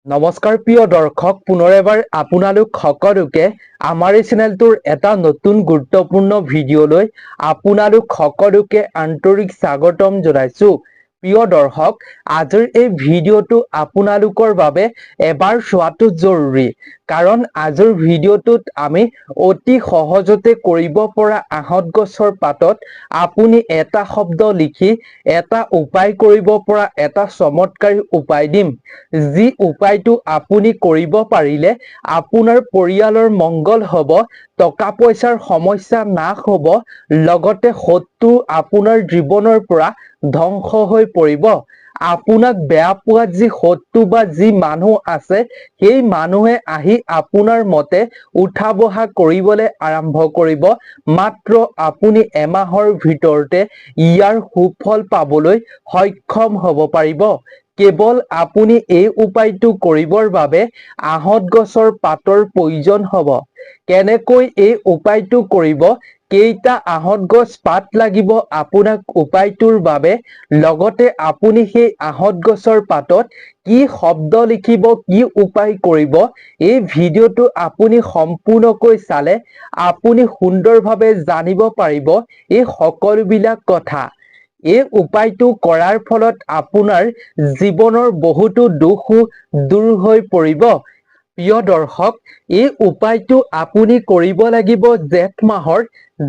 নমস্কাৰ প্ৰিয় দৰ্শক, পুনৰ এবাৰ আপোনালোক সকলোকে আমাৰ এই চেনেলটোৰ এটা নতুন গুৰুত্বপূৰ্ণ ভিডিঅ'লৈ আপোনালোক সকলোকে আন্তৰিক স্বাগতম জনাইছো। প্ৰিয় দৰ্শক, আজিৰ এই ভিডিঅ'টো আপোনালোকৰ বাবে এবাৰ চোৱাটো জৰুৰী, কাৰণ আজিৰ ভিডিঅ'টোত আমি অতি সহজতে কৰিব পৰা আহঁত গছৰ পাতত আপুনি এটা শব্দ লিখি এটা উপায় কৰিব পৰা এটা চমৎকাৰী উপায় দিম, যি উপায়টো আপুনি কৰিব পাৰিলে আপোনাৰ পৰিয়ালৰ মংগল হ'ব, টকা পইচাৰ সমস্যা নাশ হ'ব, লগতে শত্ৰু আপোনাৰ জীৱনৰ পৰা ধ্বংস হৈ পৰিব। আপোনাক বেয়া পোৱা যি শত্ৰু বা যি মানুহ আছে, সেই মানুহে আহি আপোনাৰ মতে উঠা বহা কৰিবলৈ আৰম্ভ কৰিব। মাত্ৰ আপুনি এমাহৰ ভিতৰতে ইয়াৰ সুফল পাবলৈ সক্ষম হ'ব পাৰিব। কেৱল আপুনি এই উপায়টো কৰিবৰ বাবে আহঁত গছৰ পাতৰ প্ৰয়োজন হ'ব। কেনেকৈ এই উপায়টো কৰিব, কেইটা আহঁত গছ পাত লাগিব আপোনাক উপায়টোৰ বাবে, লগতে আপুনি সেই আহঁত গছৰ পাতত কি শব্দ লিখিব, কি উপায় কৰিব, এই ভিডিঅ'টো আপুনি সম্পূৰ্ণকৈ চালে আপুনি সুন্দৰভাৱে জানিব পাৰিব এই সকলোবিলাক কথা। এই উপায়টো কৰাৰ ফলত আপোনাৰ জীৱনৰ বহুতো দুখো দূৰ হৈ পৰিব। প্ৰিয় দৰ্শক, এই উপায়টো আপুনি কৰিব লাগিব জেঠ মাহৰ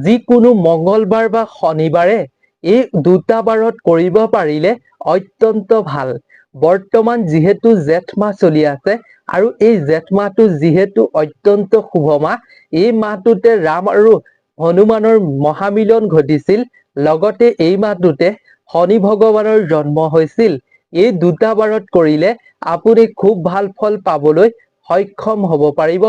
যিকোনো মঙ্গলবাৰ বা শনিবাৰে। এই দুটা বাৰত কৰিব পাৰিলে অত্যন্ত ভাল। বৰ্তমান যিহেতু জেঠ মাহ চলি আছে আৰু এই জেঠ মাহটো যিহেতু অত্যন্ত শুভ মাহ, এই মাহটোতে ৰাম আৰু হনুমানৰ মহামিলন ঘটিছিল, লগতে এই মাহটোতে শনি ভগৱানৰ জন্ম হৈছিল। এই দুটা বাৰত কৰিলে আপুনি খুব ভাল ফল পাবলৈ সক্ষম হ'ব পাৰিব।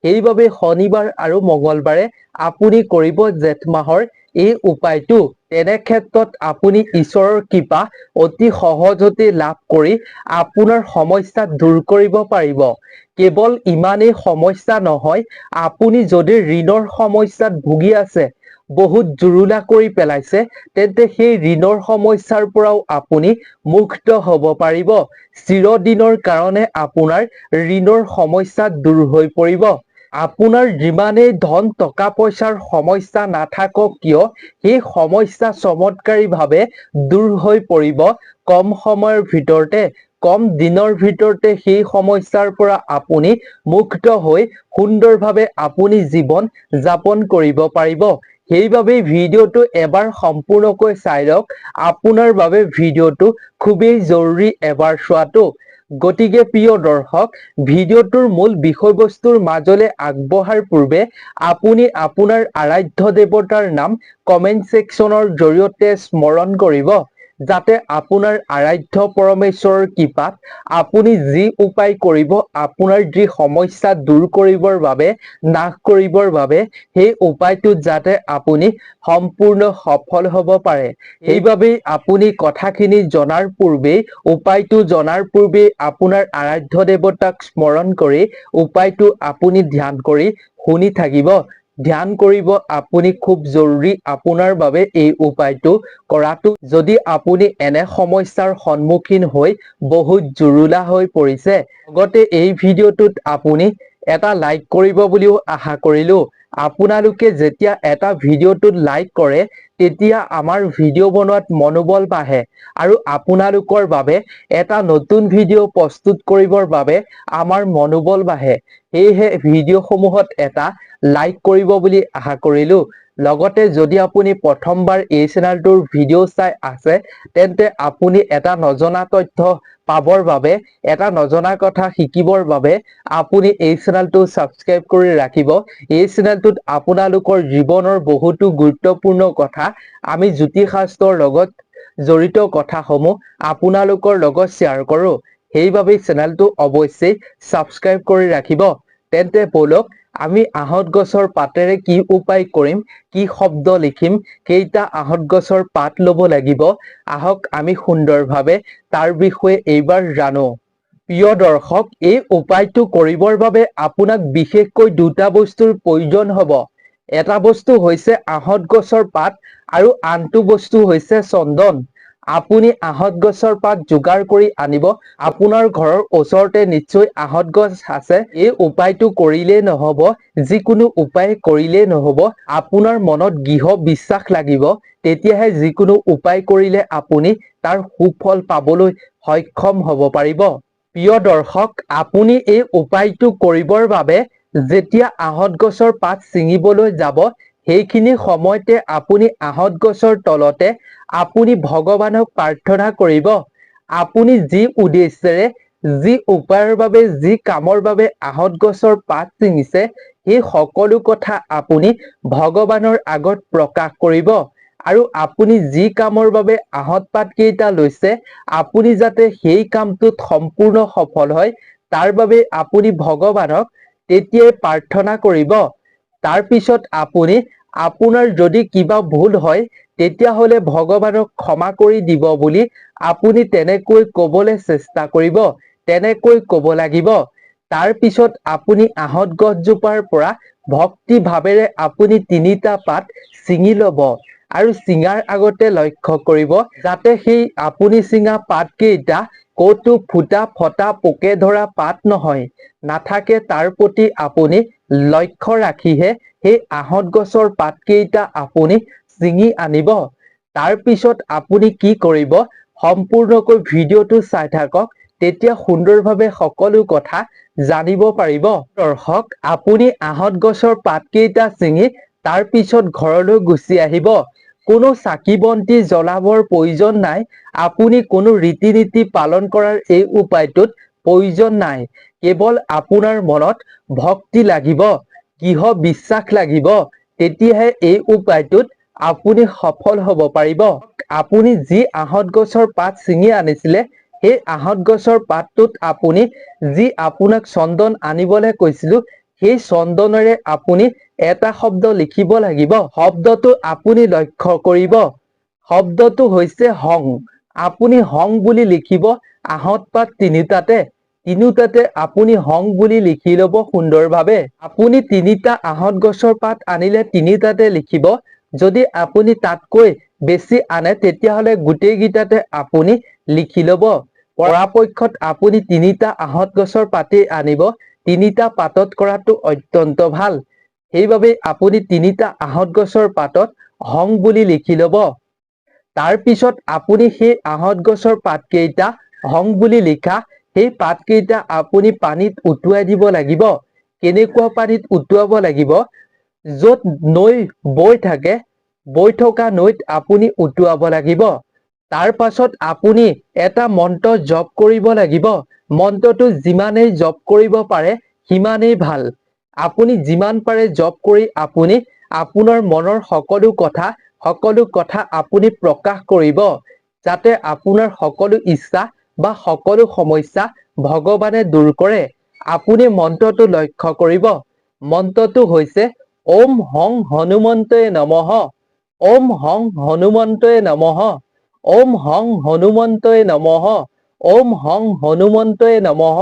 সেইবাবে শনিবাৰ আৰু মঙ্গলবাৰে আপুনি কৰিব জেঠ মাহৰ এই উপায়টো। তেনে ক্ষেত্ৰত আপুনি ঈশ্বৰৰ কৃপা অতি সহজতে লাভ কৰি আপোনাৰ সমস্যা দূৰ কৰিব পাৰিব। কেৱল ইমানেই সমস্যা নহয়, আপুনি যদি ঋণৰ সমস্যাত ভুগি আছে, বহুত জুৰুলা কৰি পেলাইছে, তেন্তে সেই ঋণৰ সমস্যাৰ পৰাও আপুনি মুক্ত হ'ব পাৰিব। চিৰদিনৰ কাৰণে আপোনাৰ ঋণৰ সমস্যা দূৰ হৈ পৰিব। আপোনাৰ যিমানেই ধন টকা পইচাৰ সমস্যা নাথাকক কিয়, সেই সমস্যা চমৎকাৰীভাৱে দূৰ হৈ পৰিব কম সময়ৰ ভিতৰতে। কম দিনৰ ভিতৰতে সেই সমস্যাৰ পৰা আপুনি মুক্ত হৈ সুন্দৰভাৱে আপুনি জীৱন যাপন কৰিব পাৰিব। সেইবাবে ভিডিঅ'টো এবাৰ সম্পূৰ্ণকৈ চাই লওক। আপোনাৰ বাবে ভিডিঅ'টো খুবেই জৰুৰী এবাৰ চোৱাটো। গতিকে প্ৰিয় দৰ্শক, ভিডিঅ'টোৰ মূল বিষয়বস্তুৰ মাজলৈ আগবঢ়াৰ পূৰ্বে আপুনি আপোনাৰ আৰাধ্য দেৱতাৰ নাম কমেন্ট ছেকশ্যনৰ জৰিয়তে স্মৰণ কৰিব, যাতে আপোনাৰ আৰাধ্য পৰমেশ্বৰৰ কৃপাত আপুনি যি উপায় কৰিব, আপোনাৰ যি সমস্যা দূৰ কৰিবৰ বাবে, নাশ কৰিবৰ বাবে, সেই উপায়টোত যাতে আপুনি সম্পূৰ্ণ সফল হ'ব পাৰে। সেইবাবেই আপুনি কথাখিনি জনাৰ পূৰ্বেই, উপায়টো জনাৰ পূৰ্বেই আপোনাৰ আৰাধ্য দেৱতাক স্মৰণ কৰি উপায়টো আপুনি ধ্যান কৰি শুনি থাকিব। ধ্যান কৰিব আপুনি খুব জৰুৰী আপোনাৰ বাবে এই উপায়টো কৰাটো। যদি আপুনি এনে সমস্যাৰ সন্মুখীন হৈ বহুত জুৰুলা হৈ পৰিছে, লগতে এই ভিডিঅ'টোত আপুনি এটা লাইক কৰিব বুলিও আশা কৰিলো। আপোনালোকে যেতিয়া এটা ভিডিঅ'টোত লাইক কৰে, তেতিয়া আমাৰ ভিডিঅ' বনোৱাত মনোবল বাঢ়ে আৰু আপোনালোকৰ বাবে এটা নতুন ভিডিঅ' প্ৰস্তুত কৰিবৰ বাবে আমাৰ মনোবল বাঢ়ে। সেয়েহে ভিডিঅ' সমূহত এটা লাইক কৰিব বুলি আশা কৰিলো। লগতে যদি আপুনি প্ৰথমবাৰ এই চেনেলটোৰ ভিডিঅ' চাই আছে, তেন্তে আপুনি এটা নজনা তথ্য পাবৰ বাবে, এটা নজনা কথা শিকিবৰ বাবে আপুনি এই চেনেলটো ছাবস্ক্ৰাইব কৰি ৰাখিব। এই চেনেলটোত আপোনালোকৰ জীৱনৰ বহুতো গুৰুত্বপূৰ্ণ কথা, আমি জ্যোতিষ শাস্ত্ৰৰ লগত জড়িত কথাসমূহ আপোনালোকৰ লগত শ্বেয়াৰ কৰোঁ। সেইবাবে চেনেলটো অৱশ্যেই ছাবস্ক্ৰাইব কৰি ৰাখিব। তেন্তে বলক আমি আহঁত গছৰ পাতেৰে কি উপায় কৰিম, কি শব্দ লিখিম, কেইটা আহঁত গছৰ পাত ল'ব লাগিব, আহক আমি সুন্দৰভাৱে তাৰ বিষয়ে এইবাৰ জানো। প্ৰিয় দৰ্শক, এই উপায়টো কৰিবৰ বাবে আপোনাক বিশেষকৈ দুটা বস্তুৰ প্ৰয়োজন হ'ব। এটা বস্তু হৈছে আহঁত গছৰ পাত আৰু আনটো বস্তু হৈছে চন্দন। আপুনি আহঁত গছৰ পাত যোগাৰ কৰি আনিব। আপোনাৰ ঘৰৰ ওচৰতে নিশ্চয় আহঁত গছ আছে। এই উপায়টো কৰিলেই নহব, যিকোনো উপায় কৰিলেই নহব, আপোনাৰ মনত দৃঢ় বিশ্বাস লাগিব, তেতিয়াহে যিকোনো উপায় কৰিলে আপুনি তাৰ সুফল পাবলৈ সক্ষম হ'ব পাৰিব। প্ৰিয় দৰ্শক, আপুনি এই উপায়টো কৰিবৰ বাবে যেতিয়া আহঁত গছৰ পাত ছিঙিবলৈ যাব, সেইখিনি সময়তে আপুনি আহঁত গছৰ তলতে আপুনি ভগৱানক প্ৰাৰ্থনা কৰিব। আপুনি যি উদ্দেশ্যেৰে, যি উপায়ৰ বাবে, যি কামৰ বাবে আহঁত গছৰ পাত ছিঙিছে, সেই সকলো কথা আপুনি ভগৱানৰ আগত প্ৰকাশ কৰিব। আৰু আপুনি যি কামৰ বাবে আহঁত পাত কেইটা লৈছে, আপুনি যাতে সেই কামটোত সম্পূৰ্ণ সফল হয়, তাৰ বাবে আপুনি ভগৱানক তেতিয়াই প্ৰাৰ্থনা কৰিব। তাৰ পিছত আপুনি আপোনাৰ যদি কিবা ভুল হয়, তেতিয়াহ'লে ভগৱানক ক্ষমা কৰি দিব বুলি আপুনি তেনেকৈ ক'বলৈ চেষ্টা কৰিব, তেনেকৈ ক'ব লাগিব। তাৰ পিছত আপুনি আহঁত গছজোপাৰ পৰা ভক্তি ভাৱেৰে আপুনি ৩টা পাত ছিঙি ল'ব। আৰু ছিঙাৰ আগতে লক্ষ্য কৰিব যাতে সেই আপুনি ছিঙা পাতকেইটা ক'তো ফুটা ফটা পোকে ধৰা পাত নহয়, নাথাকে, তাৰ প্ৰতি আপুনি লক্ষ্য ৰাখিহে সেই আহঁত গছৰ পাতকেইটা আপুনি ছিঙি আনিব। তাৰ পিছত আপুনি কি কৰিব, সম্পূৰ্ণকৈ ভিডিঅ'টো চাই থাকক, তেতিয়া সুন্দৰভাৱে সকলো কথা জানিব পাৰিব। দৰ্শক, আপুনি আহঁত গছৰ পাতকেইটা ছিঙি তাৰ পিছত ঘৰলৈ গুচি আহিব। কোনো চাকি বন্তি জ্বলাবৰ প্ৰয়োজন নাই। আপুনি কোনো ৰীতি নীতি পালন কৰাৰ এই উপায়টোত প্ৰয়োজন নাই। কেৱল আপোনাৰ মনত ভক্তি লাগিব, দৃঢ় বিশ্বাস লাগিব, তেতিয়াহে এই উপায়টোত আপুনি সফল হ'ব পাৰিব। আপুনি যি আহঁত গছৰ পাত ছিঙি আনিছিলে, সেই আহঁত গছৰ পাতটোত আপুনি যি আপোনাক চন্দন আনিবলৈ কৈছিলো, সেই চন্দনেৰে আপুনি এটা শব্দ লিখিব লাগিব। শব্দটো আপুনি লক্ষ্য কৰিব, শব্দটো হৈছে হং। আপুনি হং বুলি লিখিব আহঁত পাত তিনিওটাতে আপুনি হং বুলি লিখি ল'ব সুন্দৰভাৱে। আপুনি 3টা আহঁত গছৰ পাত আনিলে 3টাতে লিখিব। যদি আপুনি তাতকৈ বেছি আনে, তেতিয়াহ'লে গোটেইকেইটাতে আপুনি লিখি ল'ব। পৰাপক্ষত আপুনি 3টা আহঁত গছৰ পাতেই আনিব। 3টা পাতত কৰাটো অত্যন্ত ভাল। সেইবাবে আপুনি 3টা আহঁত গছৰ পাতত হং বুলি লিখি ল'ব। তাৰ পিছত আপুনি সেই আহঁত গছৰ পাতকেইটা, হং বুলি লিখা সেই পাতকেইটা আপুনি পানীত উটুৱাই দিব লাগিব। কেনেকুৱা পানীত উটুৱাব লাগিব, য'ত নৈ বৈ থাকে, বৈ থকা নৈত আপুনি উটুৱাব লাগিব। তাৰ পাছত আপুনি এটা মন্ত্ৰ জপ কৰিব লাগিব। মন্ত্ৰটো যিমানেই জপ কৰিব পাৰে, সিমানেই ভাল। আপুনি যিমান পাৰে জপ কৰি আপুনি আপোনাৰ মনৰ সকলো কথা আপুনি প্ৰকাশ কৰিব, যাতে আপোনাৰ সকলো ইচ্ছা বা সকলো সমস্যা ভগৱানে দূৰ কৰে। আপুনি মন্ত্ৰটো লক্ষ্য কৰিব। মন্ত্ৰটো হৈছে ওম হং হনুমন্তয়ে নমঃ, ওম হং হনুমন্তয়ে নমঃ, ওম হং হনুমন্তয়ে নমঃ, ওম হং হনুমন্তয়ে নমঃ।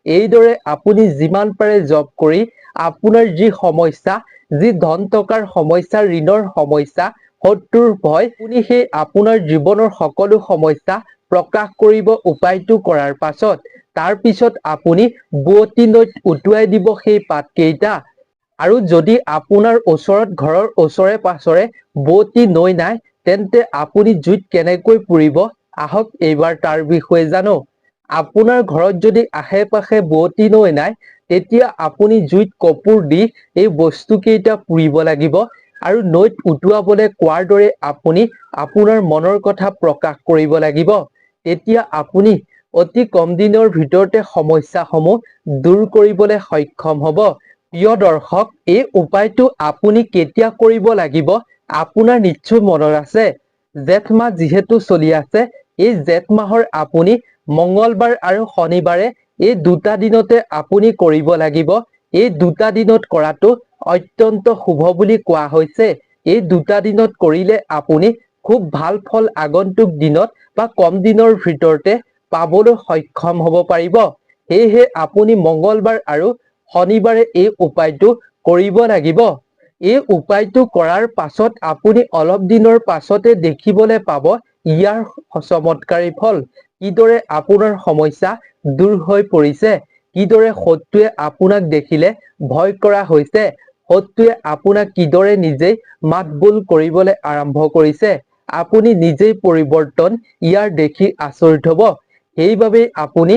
এইদৰে আপুনি যিমান পাৰে জপ কৰি আপোনাৰ যি সমস্যা, যি ধন টকাৰ সমস্যা, ঋণৰ সমস্যা, শত্ৰুৰ ভয়, আপুনি সেই আপোনাৰ জীৱনৰ সকলো সমস্যা প্ৰকাশ কৰিব উপায়টো কৰাৰ পাছত। তাৰ পিছত আপুনি বোৱতী নৈত উটুৱাই দিব সেই পাতকেইটা। আৰু যদি আপোনাৰ ওচৰত ঘৰৰ ওচৰে পাছৰে বোৱতী নৈ নাই, তেন্তে আপুনি জুইত কেনেকৈ পুৰিব, আহক এইবাৰ তাৰ বিষয়ে জানো। আপোনাৰ ঘৰত যদি আশে পাশে বোৱতী নৈ নাই, তেতিয়া আপুনি জুইত কৰ্পূৰ দি এই বস্তুকেইটা পুৰিব লাগিব। আৰু নৈত উটুৱাবলৈ কোৱাৰ দৰে আপুনি আপোনাৰ মনৰ কথা প্ৰকাশ কৰিব লাগিব। তেতিয়া আপুনি অতি কম দিনৰ ভিতৰতে সমস্যাসমূহ দূৰ কৰিবলৈ সক্ষম হ'ব। প্ৰিয় দৰ্শক, এই উপায়টো আপুনি কেতিয়া কৰিব লাগিব, আপোনাৰ নিশ্চয় মনত আছে। জেঠ মাহ যিহেতু চলি আছে, এই জেঠ মাহৰ আপুনি মঙ্গলবাৰ আৰু শনিবাৰে এই 2টা দিনতে আপুনি কৰিব লাগিব। এই 2টা দিনত কৰাটো অত্যন্ত শুভ বুলি কোৱা হৈছে। এই 2টা দিনত কৰিলে আপুনি খুব ভাল ফল আগন্তুক দিনত বা কম দিনৰ ভিতৰতে পাবলৈ সক্ষম হ'ব পাৰিব। সেয়েহে আপুনি মঙ্গলবাৰ আৰু শনিবাৰে এই উপায়টো কৰিব লাগিব। এই উপায়টো কৰাৰ পাছত আপুনি অলপ দিনৰ পাছতে দেখিবলৈ পাব ইয়াৰ চমৎকাৰী ফল, কিদৰে আপোনাৰ সমস্যা দূৰ হৈ পৰিছে, কিদৰে শত্ৰুৱে আপোনাক দেখিলে ভয় কৰা হৈছে, শত্ৰুৱে আপোনাক কিদৰে নিজেই মাতবোল কৰিবলৈ আৰম্ভ কৰিছে, আপুনি নিজেই পৰিৱৰ্তন ইয়াৰ দেখি আচৰিত হ'ব। সেইবাবেই আপুনি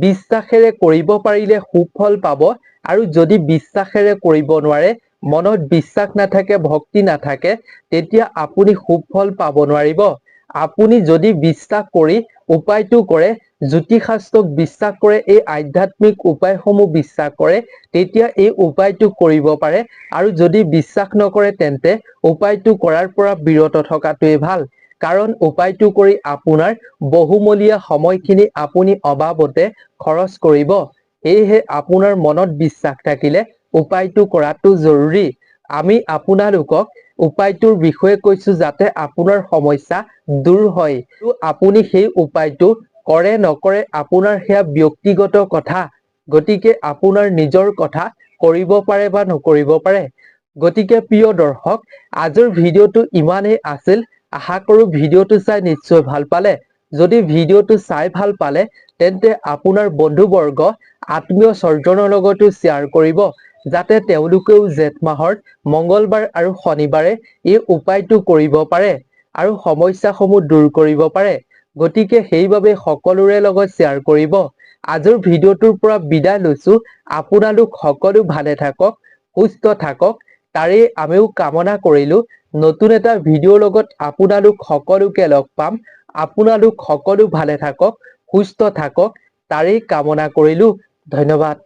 বিশ্বাসেৰে কৰিব পাৰিলে সুফল পাব, আৰু যদি বিশ্বাসেৰে কৰিব নোৱাৰে, মনত বিশ্বাস নাথাকে, ভক্তি নাথাকে, তেতিয়া আপুনি সুফল পাব নোৱাৰিব। আপুনি যদি বিশ্বাস কৰি উপায়টো কৰে, জ্যোতিষাস্ত্ৰক বিশ্বাস কৰে, এই আধ্যাত্মিক উপায়সমূহ বিশ্বাস কৰে, তেতিয়া এই উপায়টো কৰিব পাৰে। আৰু যদি বিশ্বাস নকৰে, তেন্তে উপায়টো কৰাৰ পৰা বিৰত থকাটোৱে ভাল। কাৰণ উপায়টো কৰি আপোনাৰ বহুমূলীয়া সময়খিনি আপুনি অবাবতে খৰচ কৰিব। সেয়েহে আপোনাৰ মনত বিশ্বাস থাকিলে উপায়টো কৰাটো জৰুৰী। আমি আপোনালোকক উপায়টোৰ বিষয়ে কৈছো যাতে আপোনাৰ সমস্যা দূৰ হয়। আৰু আপুনি সেই উপায়টো কৰে নকৰে আপোনাৰ সেয়া ব্যক্তিগত কথা। গতিকে আপোনাৰ নিজৰ কথা, কৰিব পাৰে বা নকৰিব পাৰে। গতিকে প্ৰিয় দৰ্শক, আজিৰ ভিডিঅ'টো ইমানেই আছিল। আশা কৰো ভিডিঅ'টো চাই নিশ্চয় ভাল পালে। যদি ভিডিঅ'টো চাই ভাল পালে, তেন্তে আপোনাৰ বন্ধুবৰ্গ, আত্মীয় স্বজনৰ লগতো শ্বেয়াৰ কৰিব, যাতে তেওঁলোকেও জেঠ মাহৰ মঙ্গলবাৰ আৰু শনিবাৰে এই উপায়টো কৰিব পাৰে আৰু সমস্যাসমূহ দূৰ কৰিব পাৰে। গতিকে সেইবাবে সকলোৰে লগত শ্বেয়াৰ কৰিব। আজিৰ ভিডিঅ'টোৰ পৰা বিদায় লৈছো। আপোনালোক সকলো ভালে থাকক, সুস্থ থাকক, তাৰেই আমিও কামনা কৰিলো। নতুন এটা ভিডিঅ'ৰ লগত আপোনালোক সকলোকে লগ পাম। আপোনালোক সকলো ভালে থাকক, সুস্থ থাকক, তাৰেই কামনা কৰিলো। ধন্যবাদ।